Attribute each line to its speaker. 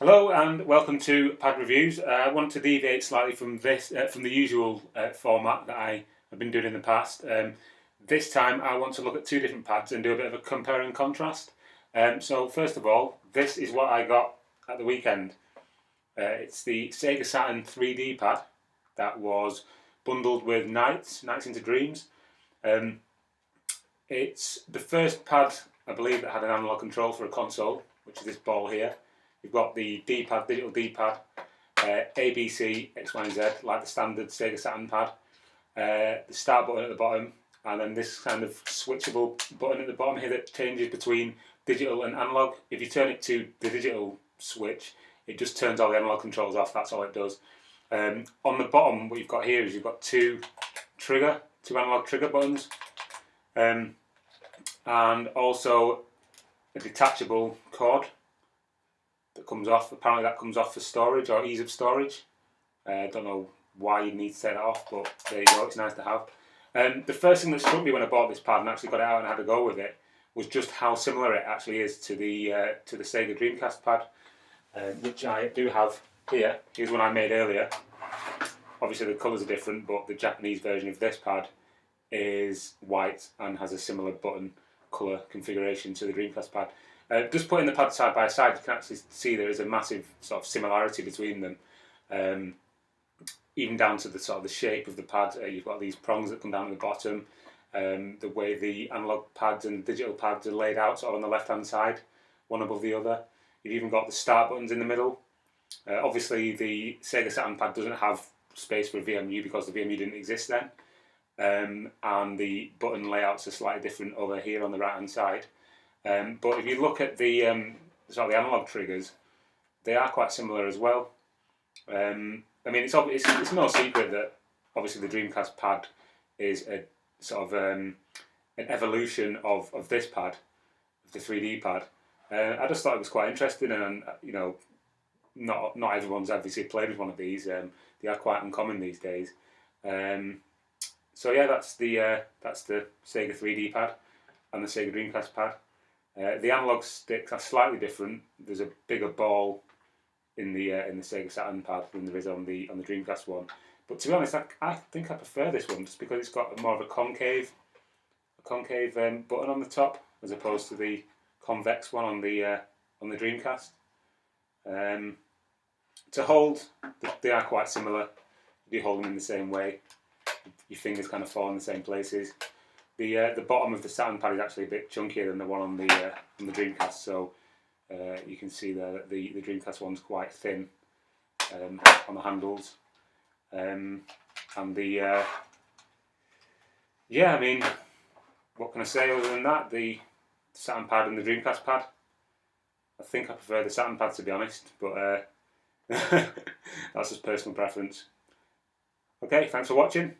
Speaker 1: Hello and welcome to Pad Reviews. I want to deviate slightly from this, from the usual format that I have been doing in the past. This time I want to look at two different pads and do a bit of a compare and contrast. So first of all, this is what I got at the weekend. It's the Sega Saturn 3D pad that was bundled with Nights into Dreams. It's the first pad, I believe, that had an analog control for a console, which is this ball here. You've got the D-pad, digital D-pad, A, B, C, X, Y, and Z, like the standard Sega Saturn pad. The start button at the bottom, and then this kind of switchable button at the bottom here that changes between digital and analog. If you turn it to the digital switch, it just turns all the analog controls off, that's all it does. On the bottom, what you've got here is you've got two analog trigger buttons, and also a detachable cord that comes off. Apparently that comes off for storage or ease of storage. I don't know why you need to take that off, but there you go, it's nice to have. The first thing that struck me when I bought this pad and actually got it out and had to go with it was just how similar it actually is to the Sega Dreamcast pad, which I do have here. Here's one I made earlier. Obviously the colours are different, but the Japanese version of this pad is white and has a similar button colour configuration to the Dreamcast pad. Just putting the pads side by side, you can actually see there is a massive sort of similarity between them, even down to the sort of the shape of the pad. You've got these prongs that come down at the bottom, the way the analog pads and digital pads are laid out sort of on the left hand side, one above the other. You've even got the start buttons in the middle. Obviously the Sega Saturn pad doesn't have space for a VMU because the VMU didn't exist then, and the button layouts are slightly different over here on the right hand side. But if you look at the sort of the analog triggers, they are quite similar as well. I mean, it's no secret that obviously the Dreamcast pad is a sort of an evolution of this pad, of the 3D pad. I just thought it was quite interesting, and you know, not everyone's obviously played with one of these. They are quite uncommon these days. So yeah, that's the Sega 3D pad and the Sega Dreamcast pad. The analog sticks are slightly different. There's a bigger ball in the Sega Saturn pad than there is on the Dreamcast one. But to be honest, I think I prefer this one just because it's got more of a concave button on the top as opposed to the convex one on the Dreamcast. To hold, they are quite similar. You hold them in the same way. Your fingers kind of fall in the same places. The bottom of the Saturn pad is actually a bit chunkier than the one on the Dreamcast, so you can see there that the Dreamcast one's quite thin on the handles, and yeah, I mean, what can I say other than that? The Saturn pad and the Dreamcast pad, I think I prefer the Saturn pad, to be honest, but that's just personal preference. Okay, thanks for watching.